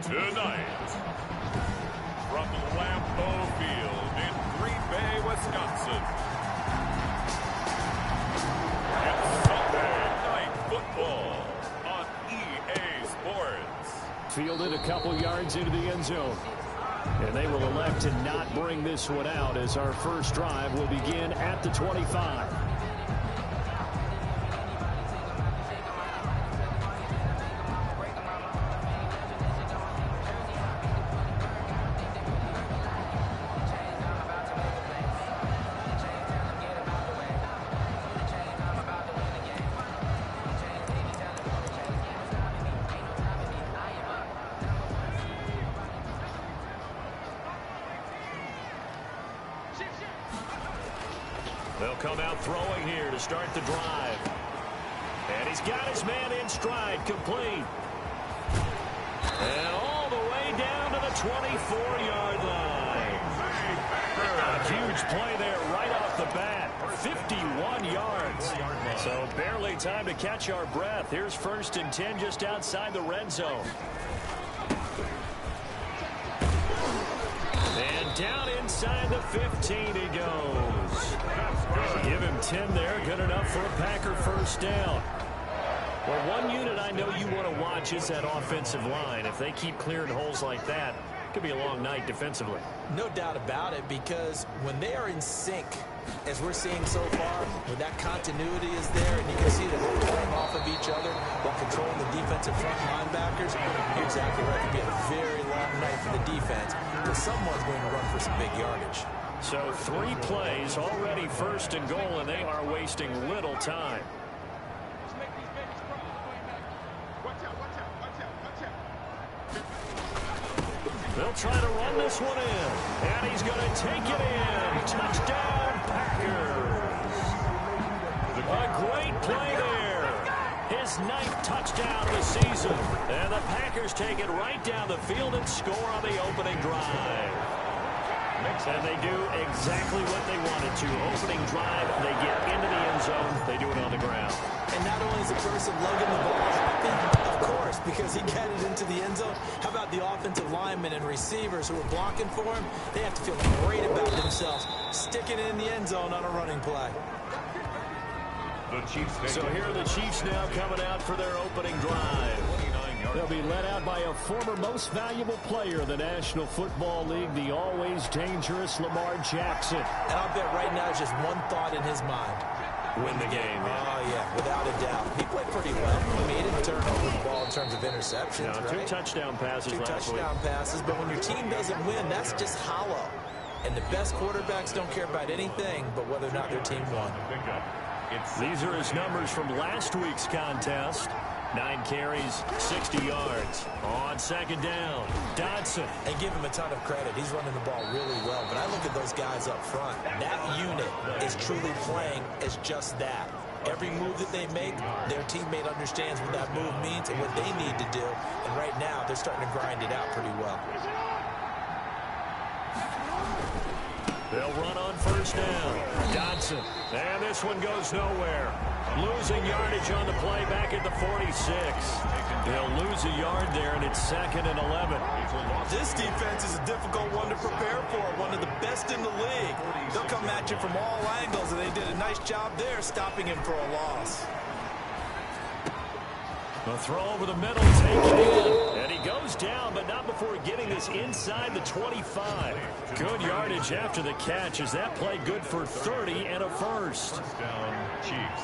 Tonight, from Lambeau Field in Green Bay, Wisconsin, it's Sunday Night Football on EA Sports. Fielded a couple yards into the end zone. And they will elect to not bring this one out as our first drive will begin at the 25. They'll come out throwing here to start the drive. And he's got his man in stride, complete. And all the way down to the 24-yard line. A huge play there right off the bat. 51 yards. So barely time to catch our breath. Here's 1st and 10 just outside the red zone. And down inside the 15 he goes. Give him 10 there. Good enough for a Packer first down. Well, one unit I know you want to watch is that offensive line. If they keep clearing holes like that, it could be a long night defensively. No doubt about it, because when they are in sync, as we're seeing so far, when that continuity is there, and you can see that they're playing off of each other while controlling the defensive front linebackers, you're exactly right. It could be a very long night for the defense, because someone's going to run for some big yardage. So 3 plays, already 1st and goal, and they are wasting little time. They'll try to run this one in, and he's going to take it in. Touchdown, Packers. A great play there. His 9th touchdown of the season. And the Packers take it right down the field and score on the opening drive. And they do exactly what they wanted to. Opening drive, they get into the end zone. They do it on the ground. And not only is the person lugging the ball happy, of course, because he got it into the end zone. How about the offensive linemen and receivers who are blocking for him? They have to feel great about themselves, sticking it in the end zone on a running play. So here are the Chiefs now coming out for their opening drive. They'll be led out by a former most valuable player in the National Football League, the always dangerous Lamar Jackson. And I'll bet right now is just one thought in his mind. Win the game. Oh, yeah, without a doubt. He played pretty well. I mean, he didn't turn over the ball in terms of interceptions, no, right? 2 touchdown passes last week. 2 touchdown passes, but when your team doesn't win, that's just hollow. And the best quarterbacks don't care about anything but whether or not their team won. These are his numbers from last week's contest. 9 carries, 60 yards. On 2nd down, Dodson. And give him a ton of credit. He's running the ball really well. But I look at those guys up front. That unit is truly playing as just that. Every move that they make, their teammate understands what that move means and what they need to do. And right now, they're starting to grind it out pretty well. They'll run on 1st down. Dodson. And this one goes nowhere. Losing yardage on the play back at the 46. They'll lose a yard there, and it's 2nd and 11. This defense is a difficult one to prepare for. One of the best in the league. They'll come at you from all angles, and they did a nice job there stopping him for a loss. A throw over the middle, taken in. And he goes down, but not before getting this inside the 25. Good yardage after the catch as that play good for 30 and a first. Touchdown, Chiefs.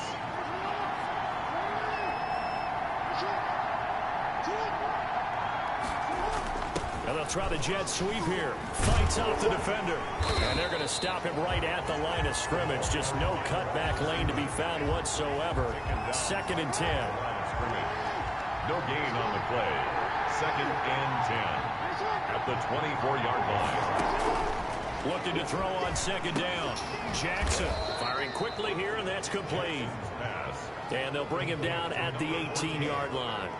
And they'll try the jet sweep here. Fights off the defender. And they're going to stop him right at the line of scrimmage. Just no cutback lane to be found whatsoever. 2nd and 10. No gain on the play. 2nd and 10 at the 24-yard line. Looking to throw on 2nd down. Jackson firing quickly here, and that's complete. And they'll bring him down at the 18-yard line.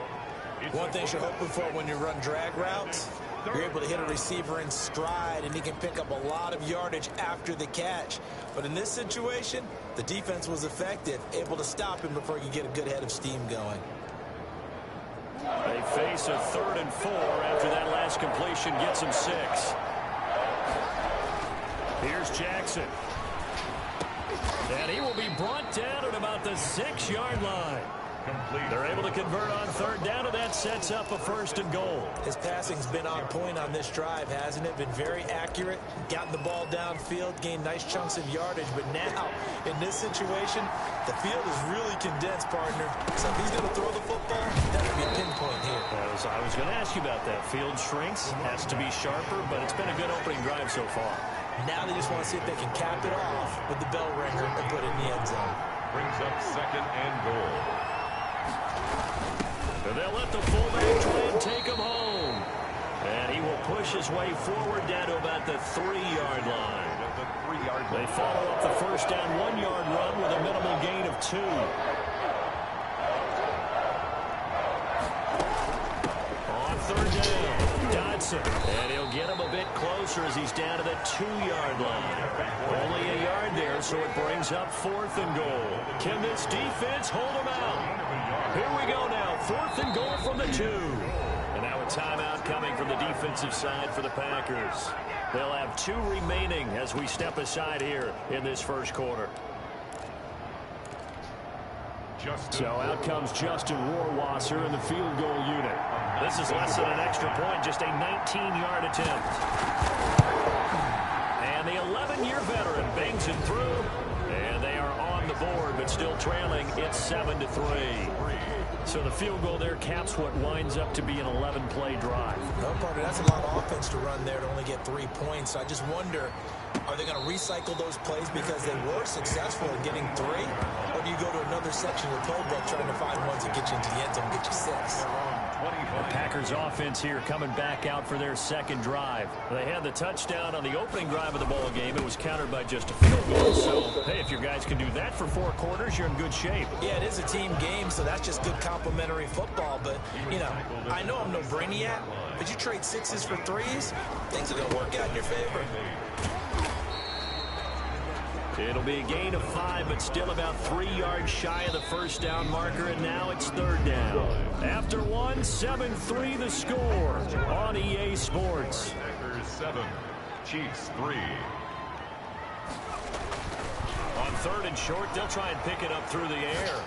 One thing you're hoping for when you run drag routes, you're able to hit a receiver in stride, and he can pick up a lot of yardage after the catch. But in this situation, the defense was effective, able to stop him before he could get a good head of steam going. They face a 3rd and 4 after that last completion gets them 6. Here's Jackson. And he will be brought down at about the 6-yard line. They're able to convert on 3rd down, and that sets up a 1st and goal. His passing's been on point on this drive, hasn't it? Been very accurate, gotten the ball downfield, gained nice chunks of yardage. But now, in this situation, the field is really condensed, partner. So if he's going to throw the football, that would be a pinpoint here. I was going to ask you about that. Field shrinks, has to be sharper, but it's been a good opening drive so far. Now they just want to see if they can cap it off with the bell ringer and put it in the end zone. Brings up 2nd and goal. They'll let the fullback try and take him home. And he will push his way forward down to about the 3-yard line. They follow up the 1st down 1-yard run with a minimal gain of 2. On 3rd down, Dodson. And he'll get him a bit closer as he's down to the 2-yard line. Only a yard there, so it brings up 4th and goal. Can this defense hold him out? Here we go now, 4th and goal from the 2. And now a timeout coming from the defensive side for the Packers. They'll have 2 remaining as we step aside here in this 1st quarter. So out comes Justin Rohrwasser in the field goal unit. This is less than an extra point, just a 19-yard attempt. And the 11-year veteran bangs it through. And they are on the board, but still trailing. It's 7-3. So the field goal there caps what winds up to be an 11-play drive. No, partner, that's a lot of offense to run there to only get 3 points. I just wonder, are they going to recycle those plays because they were successful in getting 3? Or do you go to another section of the playbook trying to find ones that get you into the end zone and get you 6? The Packers offense here coming back out for their 2nd drive. They had the touchdown on the opening drive of the ball game. It was countered by just a field goal. So, hey, if your guys can do that for 4 quarters, you're in good shape. Yeah, it is a team game, so that's just good complementary football. But, you know, I know I'm no brainiac, but you trade 6s for 3s, things are going to work out in your favor. It'll be a gain of 5, but still about 3 yards shy of the 1st down marker, and now it's 3rd down. After 1, 7-3 the score on EA Sports. Packers 7, Chiefs 3. On 3rd and short, they'll try and pick it up through the air.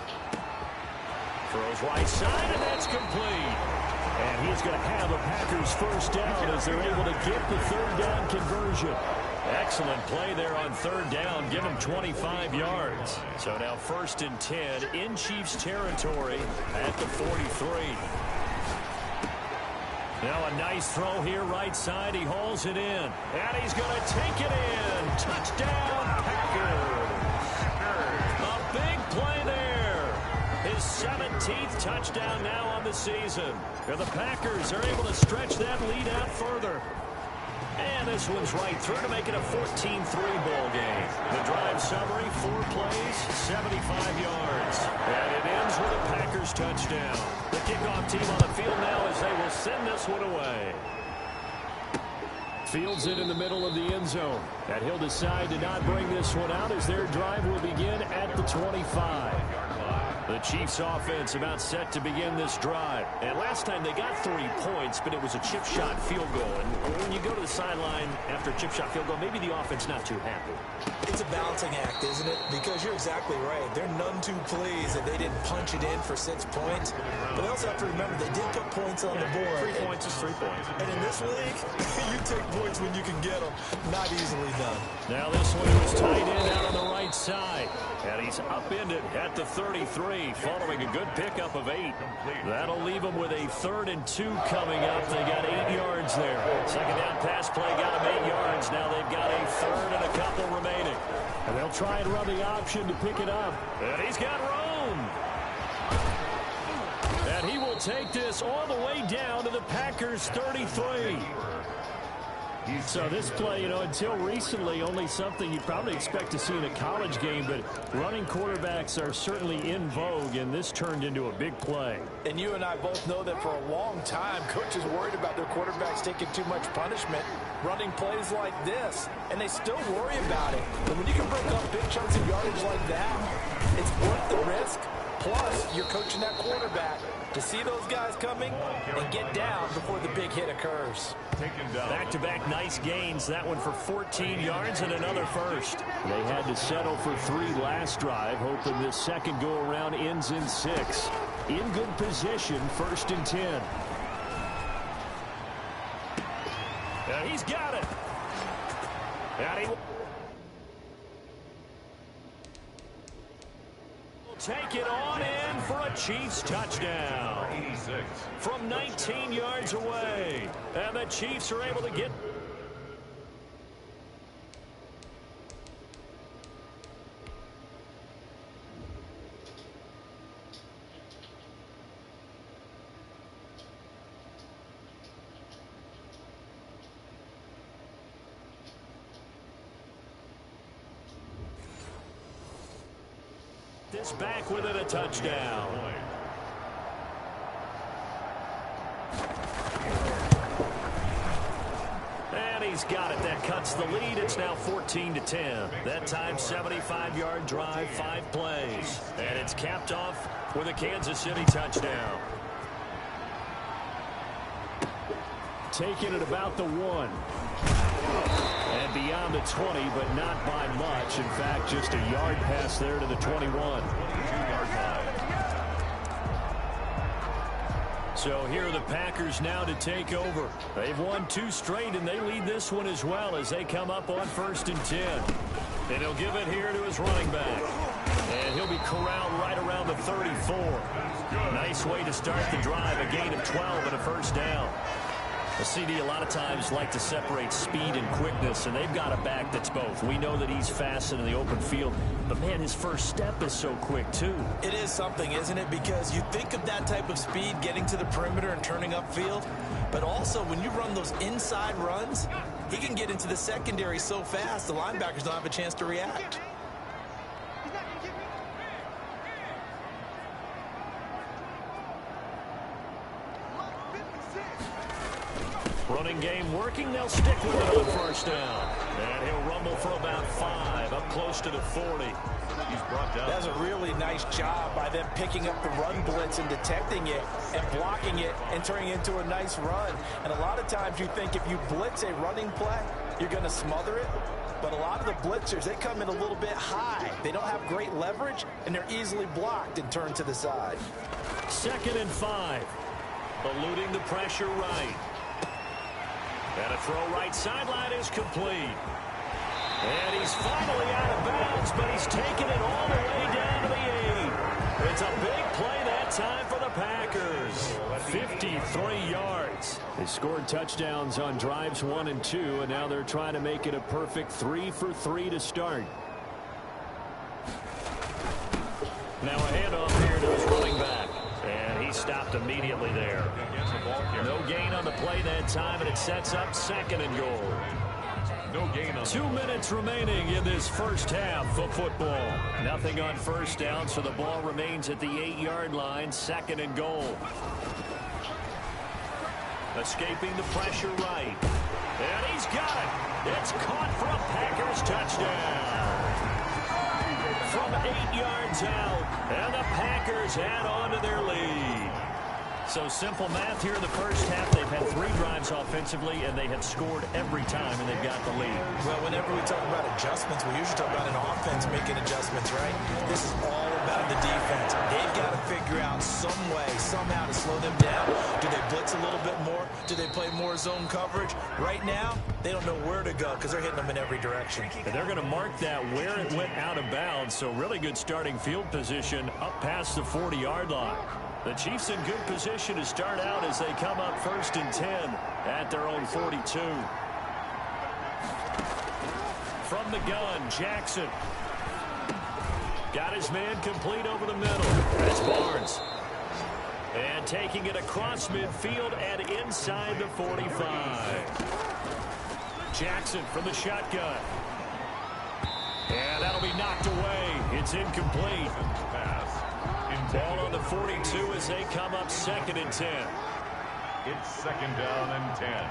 Throws right side, and that's complete. And he's going to have a Packers 1st down as they're able to get the 3rd down conversion. Excellent play there on 3rd down. Give them 25 yards. So now 1st and 10 in Chiefs territory at the 43. Now a nice throw here right side. He hauls it in. And he's going to take it in. Touchdown, Packers. A big play there. His 17th touchdown now on the season. And the Packers are able to stretch that lead out further. And this one's right through to make it a 14-3 ball game. The drive summary, 4 plays, 75 yards. And it ends with a Packers touchdown. The kickoff team on the field now as they will send this one away. Fields it in the middle of the end zone. And he'll decide to not bring this one out as their drive will begin at the 25. The Chiefs offense about set to begin this drive. And last time they got 3 points, but it was a chip shot field goal. And when you go to the sideline after a chip shot field goal, maybe the offense not too happy. It's a balancing act, isn't it? Because you're exactly right. They're none too pleased that they didn't punch it in for 6 points. But they also have to remember they did put points on the board. 3 points is 3 points. And in this league, you take points when you can get them. Not easily done. Now this one was tight end out on the right side. And he's upended at the 33 following a good pickup of 8. That'll leave him with a 3rd and 2 coming up. They got 8 yards there. 2nd down pass play got him 8 yards. Now they've got a 3rd and a couple remaining. And they'll try and run the option to pick it up. And he's got room. And he will take this all the way down to the Packers 33. So this play, you know, until recently, only something you probably expect to see in a college game, but running quarterbacks are certainly in vogue, and this turned into a big play. And you and I both know that for a long time, coaches worried about their quarterbacks taking too much punishment, running plays like this, and they still worry about it. But when you can break up big chunks of yardage like that, it's worth the risk. Plus, you're coaching that quarterback to see those guys coming and get down before the big hit occurs. Back-to-back nice gains. That one for 14 yards and another first. They had to settle for 3 last drive, hoping this second go-around ends in 6. In good position, 1st and 10. And he's got it. And he will take it on in for a Chiefs touchdown. 86. From 19 yards away. And the Chiefs are able to get this back within a touchdown. And he's got it. That cuts the lead. It's now 14-10. That time 75-yard drive, 5 plays. And it's capped off with a Kansas City touchdown. Taking it about the 1. And beyond the 20, but not by much. In fact, just a yard pass there to the 21. 22-yard line. So here are the Packers now to take over. They've won 2 straight, and they lead this one as well as they come up on 1st and 10. And he'll give it here to his running back. And he'll be corralled right around the 34. Nice way to start the drive. A gain of 12 and a first down. The CD a lot of times like to separate speed and quickness, and they've got a back that's both. We know that he's fast in the open field, but, man, his first step is so quick, too. It is something, isn't it? Because you think of that type of speed getting to the perimeter and turning upfield, but also when you run those inside runs, he can get into the secondary so fast the linebackers don't have a chance to react. Running game working. They'll stick with it on first down. And he'll rumble for about 5, up close to the 40. He's brought down. That's a really nice job by them picking up the run blitz and detecting it and blocking it and turning it into a nice run. And a lot of times you think if you blitz a running play, you're going to smother it. But a lot of the blitzers, they come in a little bit high. They don't have great leverage, and they're easily blocked and turned to the side. 2nd and 5. Eluding the pressure right. And a throw right sideline is complete. And he's finally out of bounds, but he's taken it all the way down to the 8. It's a big play that time for the Packers. 53 yards. They scored touchdowns on drives 1 and 2, and now they're trying to make it a perfect 3 for 3 to start. Now a handoff here to his running back. And he stopped immediately there. No gain on the play that time, and it sets up 2nd and goal. No gain on 2 minutes remaining in this first half of football. Nothing on first down, so the ball remains at the 8-yard line, 2nd and goal. Escaping the pressure right. And he's got it. It's caught for a Packers touchdown. From 8 yards out, and the Packers add on to their lead. So simple math here in the first half. They've had 3 drives offensively, and they have scored every time, and they've got the lead. Well, whenever we talk about adjustments, we usually talk about an offense making adjustments, right? This is all about the defense. They've got to figure out some way, somehow to slow them down. Do they blitz a little bit more? Do they play more zone coverage? Right now, they don't know where to go because they're hitting them in every direction. And they're going to mark that where it went out of bounds, so really good starting field position up past the 40-yard line. The Chiefs in good position to start out as they come up 1st and 10 at their own 42. From the gun, Jackson. Got his man complete over the middle. That's Barnes. And taking it across midfield and inside the 45. Jackson from the shotgun. And that'll be knocked away. It's incomplete. pass. Ball on the 42 as they come up 2nd and 10. It's 2nd down and 10.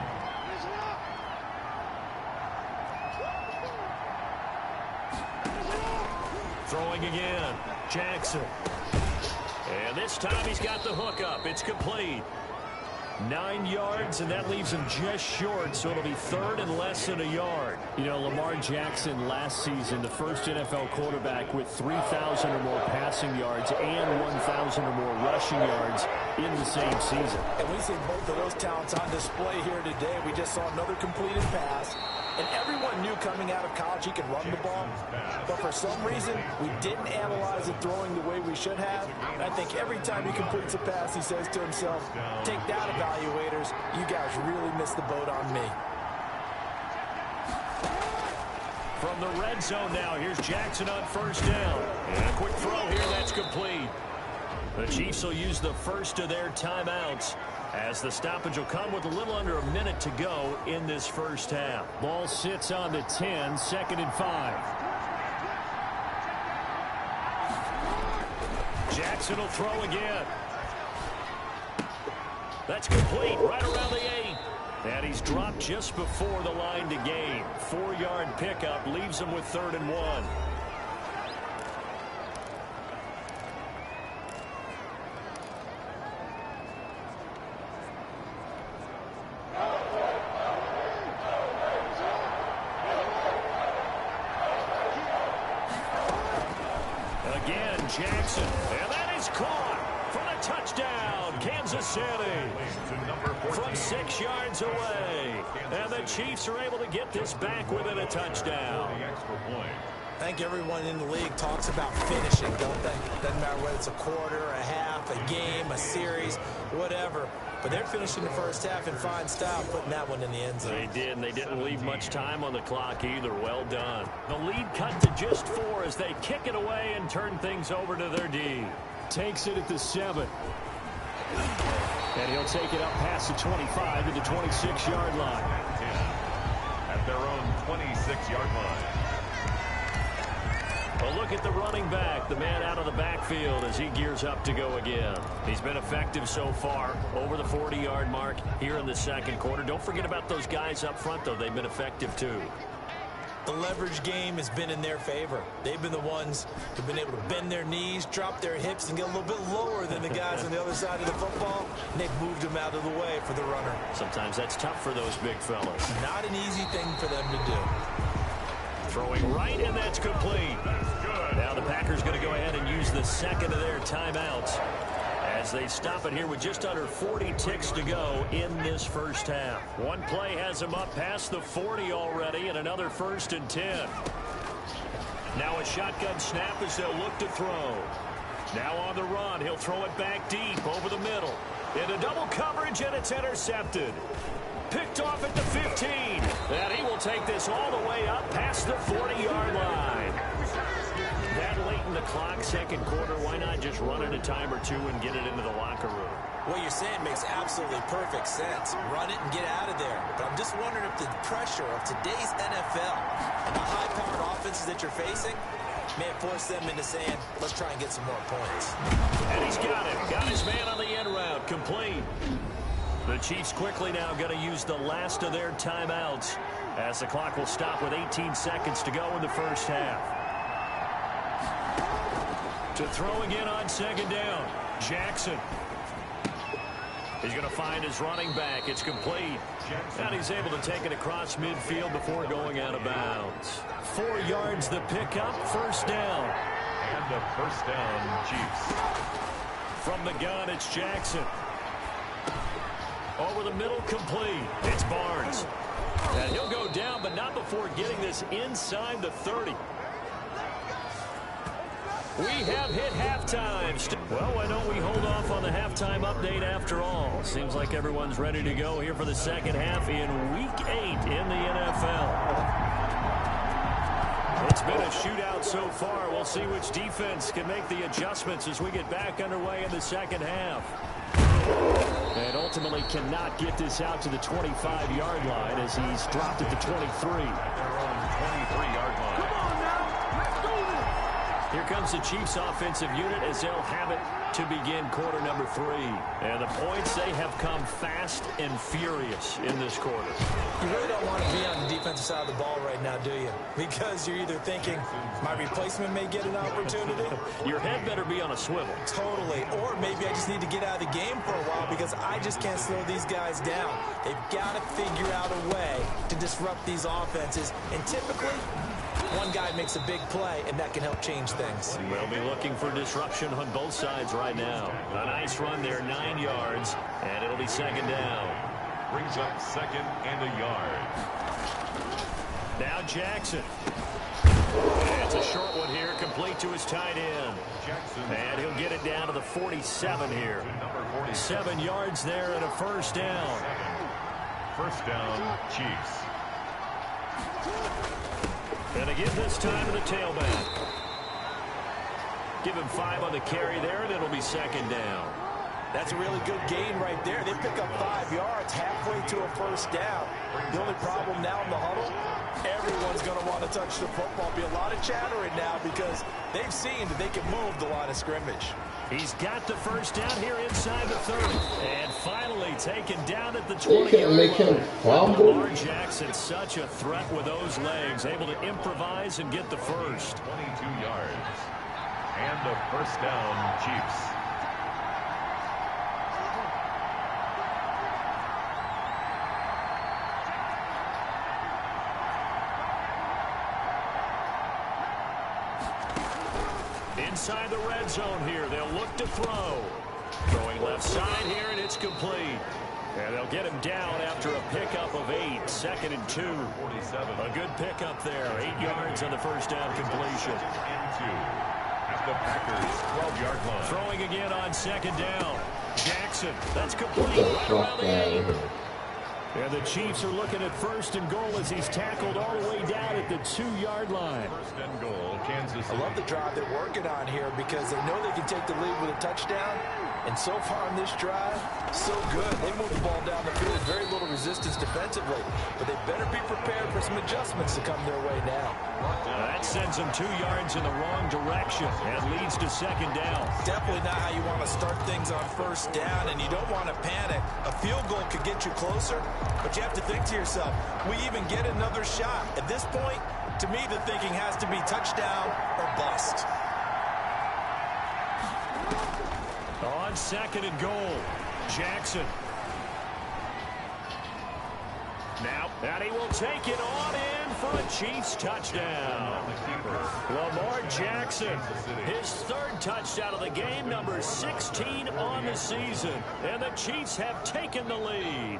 Throwing again. Jackson. And this time he's got the hook up. It's complete. 9 yards, and that leaves him just short, so it'll be third and less than a yard. You know, Lamar Jackson last season, the first NFL quarterback with 3,000 or more passing yards and 1,000 or more rushing yards in the same season. And we see both of those talents on display here today. We just saw another completed pass. And everyone knew coming out of college he could run the ball. But for some reason, we didn't analyze it throwing the way we should have. And I think every time he completes a pass, he says to himself, take that, evaluators. You guys really missed the boat on me. From the red zone now, here's Jackson on first down. And a quick throw here, that's complete. The Chiefs will use the first of their timeouts, as the stoppage will come with a little under a minute to go in this first half. Ball sits on the 10, 2nd and 5. Jackson will throw again. That's complete, right around the 8. And he's dropped just before the line to gain. 4-yard pickup leaves him with 3rd and 1. Jackson, and that is caught for the touchdown, Kansas City, from 6 yards away. And the Chiefs are able to get this back within a touchdown. I think everyone in the league talks about finishing, don't they? Doesn't matter whether it's a quarter, a half, a game, a series, whatever. But they're finishing the first half in fine style, putting that one in the end zone. They did, and they didn't leave much time on the clock either. Well done. The lead cut to just 4 as they kick it away and turn things over to their D. Takes it at the 7. And he'll take it up past the 25 to the 26-yard line. At their own 26-yard line. A look at the running back, the man out of the backfield as he gears up to go again. He's been effective so far, over the 40-yard mark here in the second quarter. Don't forget about those guys up front, though. They've been effective, too. The leverage game has been in their favor. They've been the ones who've been able to bend their knees, drop their hips, and get a little bit lower than the guys on the other side of the football. And they've moved them out of the way for the runner. Sometimes that's tough for those big fellas. Not an easy thing for them to do. Throwing right, and that's complete. Now the Packers going to go ahead and use the second of their timeouts as they stop it here with just under 40 ticks to go in this first half. One play has them up past the 40 already, and another 1st and 10. Now a shotgun snap as they'll look to throw. Now on the run, he'll throw it back deep over the middle. Into double coverage, and it's intercepted. Picked off at the 15. And he will take this all the way up past the 40-yard line. That late in the clock, second quarter, why not just run it a time or two and get it into the locker room? What you're saying makes absolutely perfect sense. Run it and get out of there. But I'm just wondering if the pressure of today's NFL and the high-powered offenses that you're facing may force them into saying, let's try and get some more points. And he's got it. Got his man on the end route. Complete. The Chiefs quickly now going to use the last of their timeouts as the clock will stop with 18 seconds to go in the first half. To throw again on second down, Jackson. He's going to find his running back. It's complete. And he's able to take it across midfield before going out of bounds. 4 yards the pickup, first down. And a first down, Chiefs. From the gun, it's Jackson. Over the middle, complete. It's Barnes. And he'll go down, but not before getting this inside the 30. We have hit halftime. Well, why don't we hold off on the halftime update after all? Seems like everyone's ready to go here for the second half in Week 8 in the NFL. It's been a shootout so far. We'll see which defense can make the adjustments as we get back underway in the second half. And ultimately cannot get this out to the 25-yard line as he's dropped at the 23. Their own 23-yard line. Come on now, let's do this. Here comes the Chiefs offensive unit as they'll have it to begin quarter number 3. And the points, they have come fast and furious in this quarter. You really don't want to be on the defensive side of the ball right now, do you? Because you're either thinking, my replacement may get an opportunity. Your head better be on a swivel. Totally. Or maybe I just need to get out of the game for a while because I just can't slow these guys down. They've got to figure out a way to disrupt these offenses. And typically, one guy makes a big play, and that can help change things. We'll be looking for disruption on both sides right now. A nice run there, 9 yards, and it'll be second down. Brings up second and a yard. Now Jackson. And it's a short one here, complete to his tight end. And he'll get it down to the 47 here. 7 yards there and a first down. First down, Chiefs. And again this time to the tailback. Give him 5 on the carry there, and it'll be second down. That's a really good gain right there. They pick up 5 yards halfway to a first down. The only problem now in the huddle, everyone's going to want to touch the football. Be a lot of chattering now because they've seen that they can move the line of scrimmage. He's got the first down here inside the 30. And finally taken down at the 20-yard line. Lamar Jackson, such a threat with those legs, able to improvise and get the first. 22 yards. And a first down, Chiefs. Inside the red zone here, they'll look to throw. Throwing left side here, and it's complete. And they'll get him down after a pickup of 8, 2nd and 2. 47. A good pickup there, 8 yards on the first down completion. And 2 at the Packers' 12-yard line. Throwing again on second down. Jackson, that's complete right around the 8. And the Chiefs are looking at first and goal as he's tackled all the way down at the 2-yard line. First and goal, Kansas City. I love the drive they're working on here because they know they can take the lead with a touchdown. And so far on this drive, so good. They move the ball down the field, very little resistance defensively. But they better be prepared for some adjustments to come their way now. That sends them 2 yards in the wrong direction and leads to second down. Definitely not how you want to start things on first down, and you don't want to panic. A field goal could get you closer, but you have to think to yourself, we even get another shot. At this point, to me, the thinking has to be touchdown or bust. On second and goal, Jackson. Now, and he will take it on in for a Chiefs touchdown. Lamar Jackson, his 3rd touchdown of the game, number 16 on the season. And the Chiefs have taken the lead.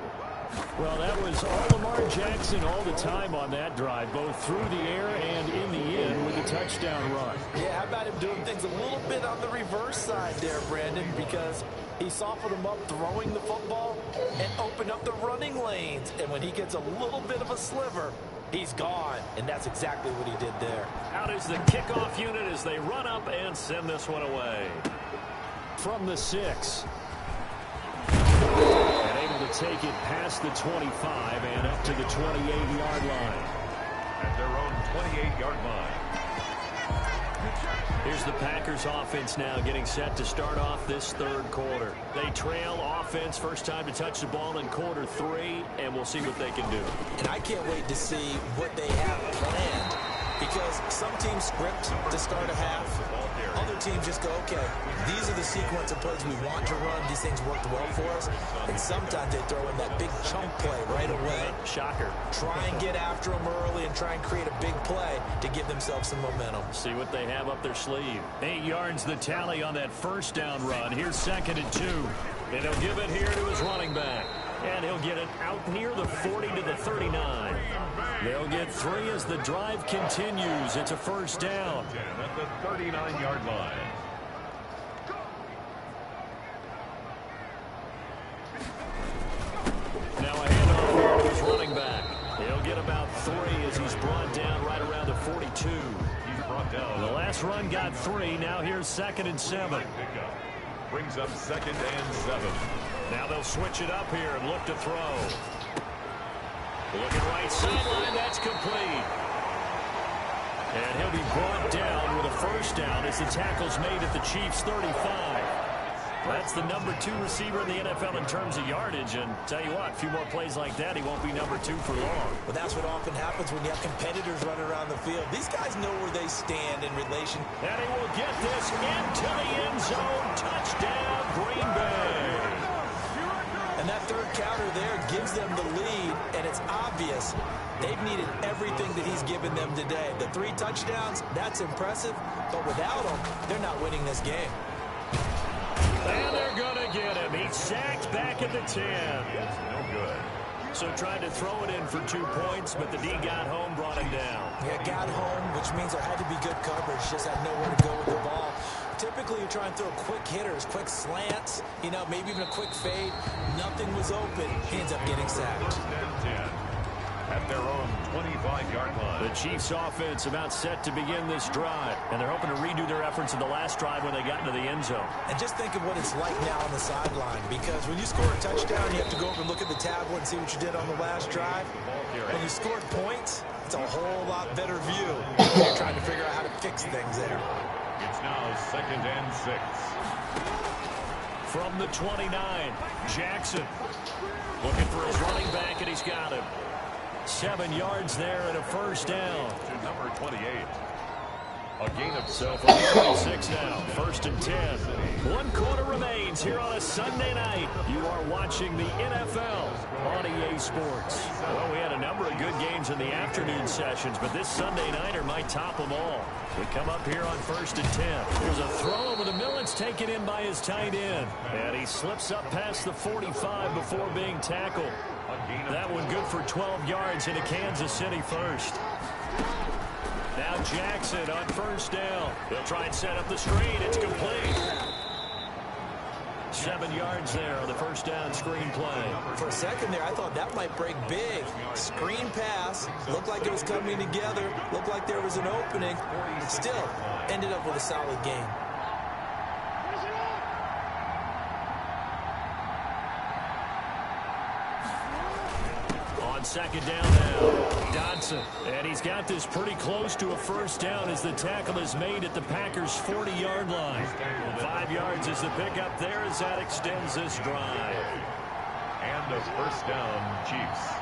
Well, that was all Lamar Jackson all the time on that drive, both through the air and in the end with a touchdown run. Yeah, how about him doing things a little bit on the reverse side there, Brandon, because he softened him up throwing the football and opened up the running lanes. And when he gets a little bit of a sliver, he's gone. And that's exactly what he did there. Out is the kickoff unit as they run up and send this one away. From the 6. And able to take it past the 25 and up to the 28-yard line. At their own 28-yard line. Here's the Packers offense now getting set to start off this 3rd quarter. They trail offense, first time to touch the ball in quarter 3, and we'll see what they can do. And I can't wait to see what they have planned, because some teams script to start a half. Other teams just go, okay, these are the sequence of plays we want to run. These things worked well for us. And sometimes they throw in that big chunk play right away. Shocker. Try and get after them early and try and create a big play to give themselves some momentum. See what they have up their sleeve. 8 yards the tally on that first down run. Here's 2nd and 2. And he'll give it here to his running back. And he'll get it out near the 40 to the 39. They'll get 3 as the drive continues. It's a first down. At the 39-yard line. Now a handoff here to his running back. He'll get about 3 as he's brought down right around the 42. He's brought down. The last run got 3. Now here's 2nd and 7. Pickup. Brings up 2nd and 7. Now they'll switch it up here and look to throw. Looking right sideline, that's complete. And he'll be brought down with a first down as the tackle's made at the Chiefs' 35. That's the number 2 receiver in the NFL in terms of yardage. And tell you what, a few more plays like that, he won't be number 2 for long. Well, that's what often happens when you have competitors running around the field. These guys know where they stand in relation. And he will get this into the end zone. Touchdown, Green Bay. And that third counter there gives them the lead, and it's obvious they've needed everything that he's given them today. The 3 touchdowns, that's impressive, but without him, they're not winning this game. And they're going to get him. He's sacked back at the 10. It's no good. So tried to throw it in for 2 points, but the D got home, brought him down. Yeah, got home, which means there had to be good coverage. Just had nowhere to go with the ball. Typically, you try and throw quick hitters, quick slants, you know, maybe even a quick fade. Nothing was open. He ends up getting sacked. First and 10 at their own 25-yard line. The Chiefs offense about set to begin this drive, and they're hoping to redo their efforts in the last drive when they got into the end zone. And just think of what it's like now on the sideline, because when you score a touchdown, you have to go over and look at the tablet and see what you did on the last drive. When you scored points, it's a whole lot better view. You're trying to figure out how to fix things there. It's now 2nd and 6. From the 29, Jackson looking for his running back, and he's got him. 7 yards there and a first down. To number 28. A gain of So from the 26 now, 1st and 10. 1 quarter remains here on a Sunday night. You are watching the NFL on EA Sports. Well, we had a number of good games in the afternoon sessions, but this Sunday nighter might top them all. We come up here on 1st and 10. There's a throw over the middle. It's taken in by his tight end. And he slips up past the 45 before being tackled. That one good for 12 yards into Kansas City first. Now Jackson on first down. He'll try and set up the screen. It's complete. 7 yards there on the first down screen play. For a second there, I thought that might break big. Screen pass. Looked like it was coming together. Looked like there was an opening. Still, ended up with a solid game. On 2nd down now, Dodson. And he's got this pretty close to a first down as the tackle is made at the Packers' 40-yard line. 5 yards is the pickup there as that extends this drive. And a first down, Chiefs.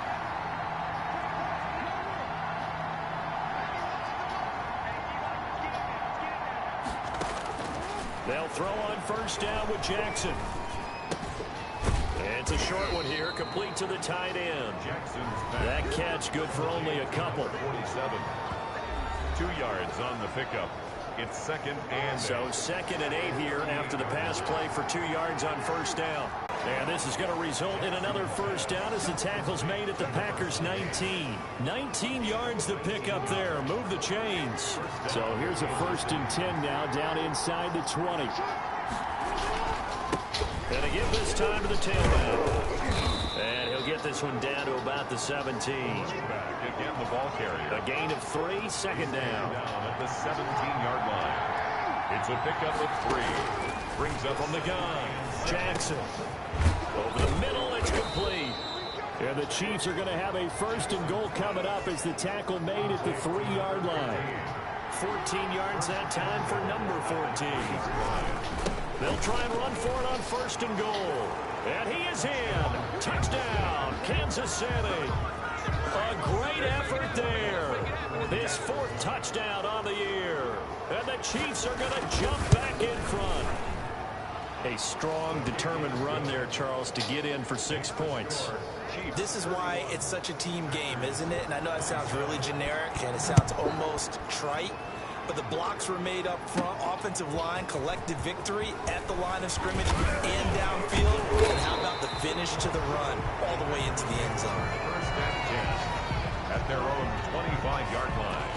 They'll throw on first down with Jackson. It's a short one here, complete to the tight end. That catch good for only a couple. 47. 2 yards on the pickup. It's 2nd and 8. So 2nd and 8 here after the pass play for 2 yards on first down. And this is going to result in another first down as the tackle's made at the Packers' 19. 19 yards the pickup there. Move the chains. So here's a 1st and 10 now down inside the 20. And they give this time to the tailback. And he'll get this one down to about the 17. Again, the ball carrier. A gain of 3, 2nd down. Down at the 17-yard line. It's a pickup of 3. Brings up From the gun, Jackson. Over the middle, it's complete. And the Chiefs are going to have a 1st and goal coming up as the tackle made at the 3-yard line. 14 yards that time for number 14. They'll try and run for it on 1st and goal. And he is in. Touchdown, Kansas City. A great effort there. His 4th touchdown on the year. And the Chiefs are going to jump back in front. A strong, determined run there, Charles, to get in for 6 points. This is why it's such a team game, isn't it? And I know it sounds really generic and it sounds almost trite, but the blocks were made up front, offensive line, collective victory at the line of scrimmage and downfield. And how about the finish to the run all the way into the end zone? 1st and 10 at their own 25-yard line.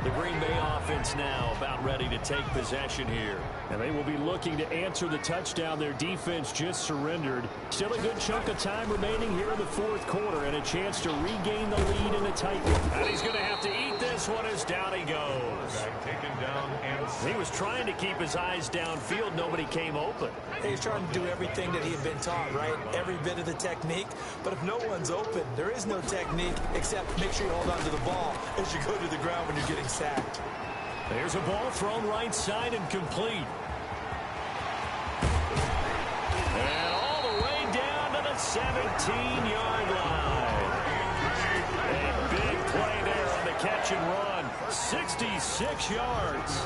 The Green Bay offense now about ready to take possession here. And they will be looking to answer the touchdown their defense just surrendered. Still a good chunk of time remaining here in the fourth quarter and a chance to regain the lead in a tight one. And he's going to have to eat this one as down he goes. Taken down and He was trying to keep his eyes downfield. Nobody came open. He's trying to do everything that he had been taught, right? Every bit of the technique. But if no one's open, there is no technique except make sure you hold on to the ball as you go to the ground when you're getting sacked. There's a ball thrown right side and complete. And all the way down to the 17-yard line. A big play there on the catch and run. 66 yards.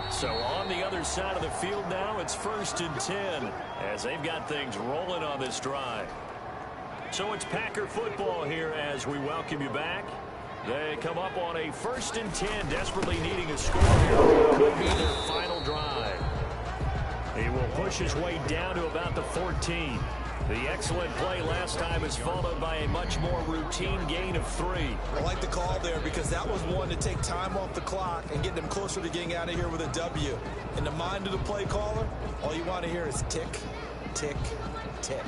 So on the other side of the field now, it's 1st and 10 as they've got things rolling on this drive. So it's Packer football here as we welcome you back. They come up on a 1st and 10, desperately needing a score here. Could be their final drive. He will push his way down to about the 14. The excellent play last time is followed by a much more routine gain of 3. I like the call there because that was one to take time off the clock and get them closer to getting out of here with a W. In the mind of the play caller, all you want to hear is tick, tick, tick.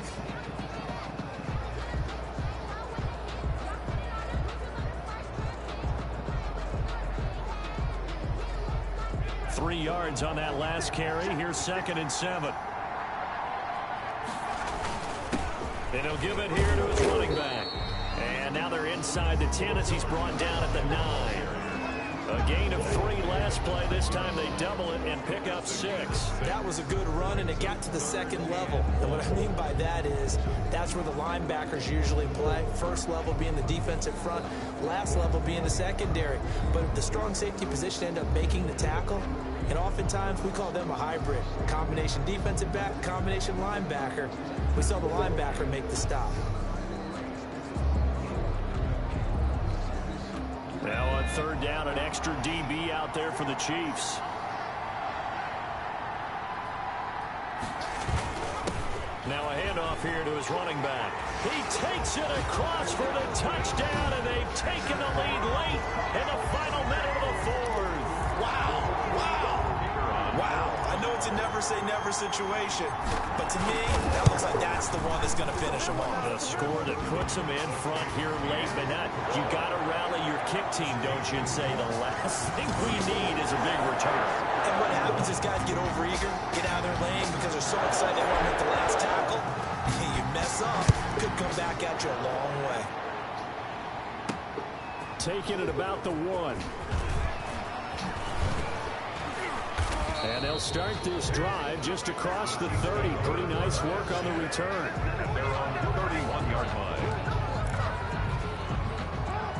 Three yards on that last carry. Here's 2nd and 7. And he'll give it here to his running back. And now they're inside the 10 as he's brought down at the 9. A gain of 3 last play. This time they double it and pick up 6. That was a good run, and it got to the 2nd level. And what I mean by that is that's where the linebackers usually play. First level being the defensive front, last level being the secondary. But the strong safety position ended up making the tackle. And oftentimes we call them a hybrid. Combination defensive back, combination linebacker. We saw the linebacker make the stop. Now on 3rd down, an extra DB out there for the Chiefs. Now a handoff here to his running back. He takes it across for the touchdown, and they've taken the lead late in the final minute of the 4th. Wow, I know it's a never-say-never situation, but to me, that looks like that's the one that's going to finish them off. The score that puts them in front here late, but not. You got to rally your kick team, don't you, and say the last thing we need is a big return. And what happens is guys get overeager, get out of their lane because they're so excited they want to make the last tackle. You mess up, could come back at you a long way. Taking it about the 1. And they'll start this drive just across the 30. Pretty nice work on the return. and they're on the 31-yard line.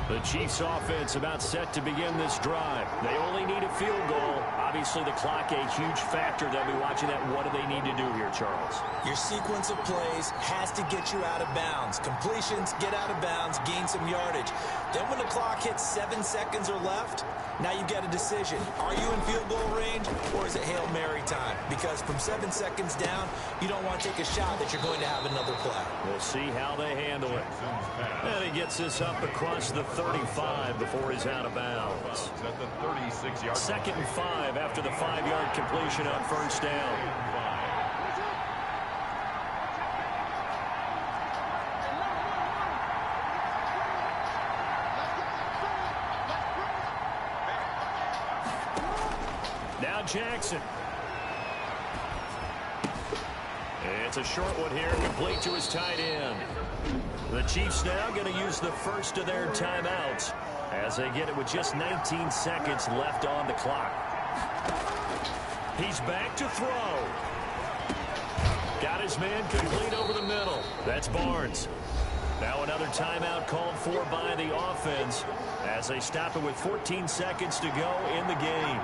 The Chiefs offense about set to begin this drive. They only need a field goal. Obviously the clock a huge factor. They'll be watching that. What do they need to do here, Charles? Your sequence of plays has to get you out of bounds. Completions, get out of bounds, gain some yardage. Then when the clock hits 7 seconds or left, now you've got a decision. Are you in field goal range or is it Hail Mary time? Because from 7 seconds down, you don't want to take a shot that you're going to have another play. We'll see how they handle it. And he gets this up across the 35 before he's out of bounds. At the 36-yard 2nd and 5 after the 5-yard completion on 1st down. Now Jackson. It's a short one here, complete to his tight end. The Chiefs now going to use the first of their timeouts as they get it with just 19 seconds left on the clock. He's back to throw. Got his man complete over the middle. That's Barnes. Now another timeout called for by the offense as they stop it with 14 seconds to go in the game.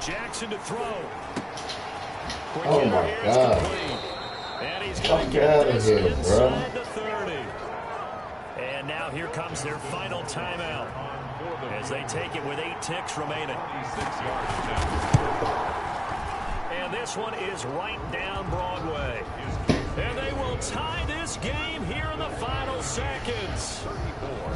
Jackson to throw. Quick Oh my God. And he's going to Get out get of this here, inside bro. the 30. And now here comes their final timeout as they take it with 8 ticks remaining. And this one is right down Broadway. And they will tie this game here in the final seconds.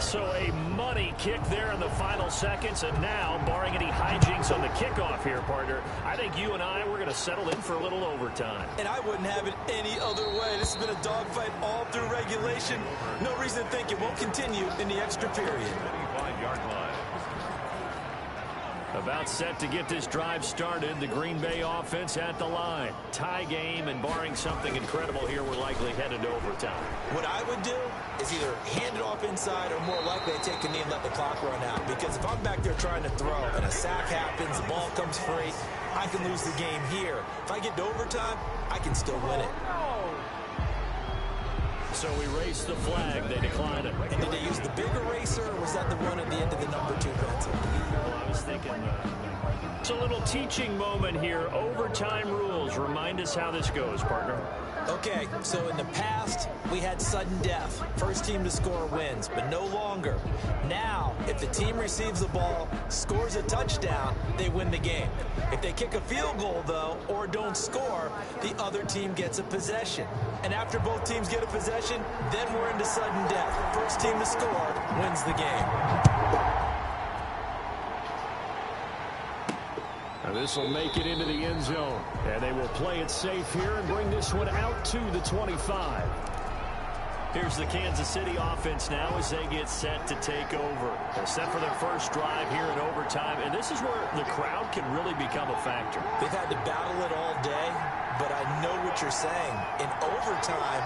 So a money kick there in the final seconds. And now, barring any hijinks on the kickoff here, partner, I think you and I, we're going to settle in for a little overtime. And I wouldn't have it any other way. This has been a dogfight all through regulation. No reason to think it won't continue in the extra period. 25-yard line. About set to get this drive started. The Green Bay offense at the line. Tie game, and barring something incredible here, we're likely headed to overtime. What I would do is either hand it off inside or more likely to take a knee and let the clock run out. Because if I'm back there trying to throw and a sack happens, the ball comes free, I can lose the game here. If I get to overtime, I can still win it. So we race the flag. They decline it. And did they use the big eraser, or was that the one at the end of the number 2 pencil? Well, I was thinking it's a little teaching moment here. Overtime rules. Remind us how this goes, partner. Okay, so in the past, we had sudden death. First team to score wins, but no longer. Now, if the team receives the ball, scores a touchdown, they win the game. If they kick a field goal, though, or don't score, the other team gets a possession. And after both teams get a possession, then we're into sudden death. First team to score wins the game. This will make it into the end zone. And they will play it safe here and bring this one out to the 25. Here's the Kansas City offense now as they get set to take over. They're set for their first drive here in overtime. And this is where the crowd can really become a factor. They've had to battle it all day, but I know what you're saying. In overtime,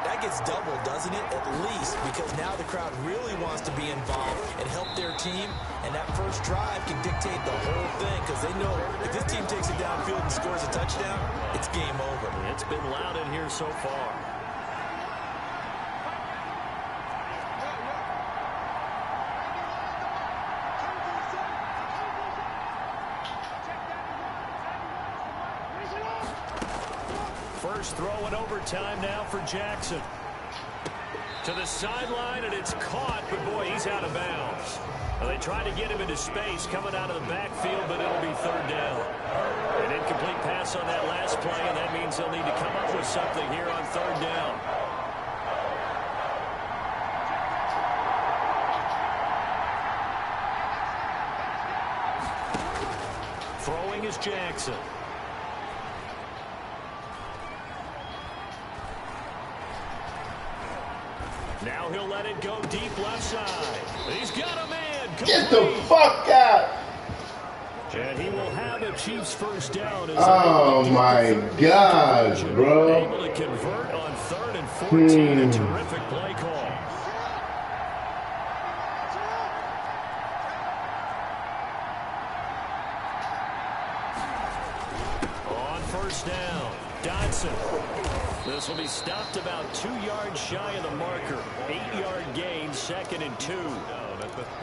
that gets doubled, doesn't it? At least, because now the crowd really wants to be involved and help their team, and that first drive can dictate the whole thing, because they know if this team takes it downfield and scores a touchdown, it's game over. It's been loud in here so far. First throw in overtime now for Jackson. To the sideline, and it's caught, but boy, he's out of bounds. Well, they try to get him into space coming out of the backfield, but it'll be third down. An incomplete pass on that last play, and that means they'll need to come up with something here on third down. Throwing is Jackson. Now he'll let it go deep left side. He's got a man. Get the fuck out. And he will have the Chiefs first down. Oh my gosh, bro. Able to convert on 3rd and 14. A terrific play call. On first down, Dodson. This will be stopped about 2 yards shy of the marker. 8-yard gain, 2nd and 2.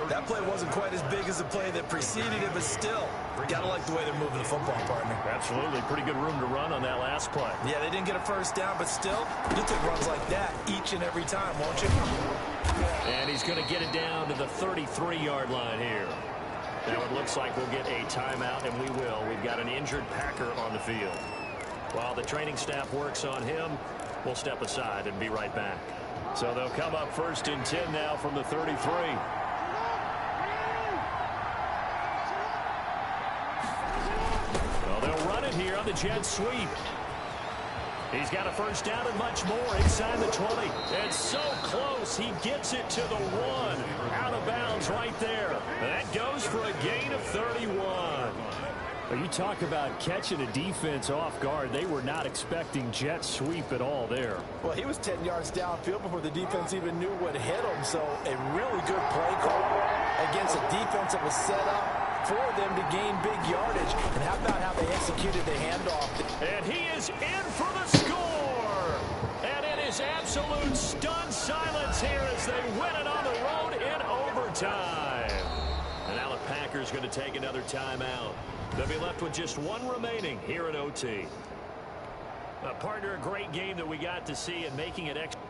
That play wasn't quite as big as the play that preceded it, but still, gotta like the way they're moving the football, partner. Absolutely. Pretty good room to run on that last play. Yeah, they didn't get a first down, but still, you'll take runs like that each and every time, won't you? And he's going to get it down to the 33-yard line here. Now it looks like we'll get a timeout, and we will. We've got an injured Packer on the field. While the training staff works on him, we'll step aside and be right back. So they'll come up 1st and 10 now from the 33. Well, they'll run it here on the jet sweep. He's got a first down and much more inside the 20. It's so close. He gets it to the 1. Out of bounds right there. That goes for a gain of 31. Well, you talk about catching a defense off guard. They were not expecting jet sweep at all there. Well, he was 10 yards downfield before the defense even knew what hit him. So a really good play call against a defense that was set up for them to gain big yardage. And how about how they executed the handoff? And he is in for the score. And it is absolute stunned silence here as they win it on the road in overtime. And now the Packers going to take another timeout. They'll be left with just 1 remaining here in OT. Partner, a great game that we got to see, and making it extra.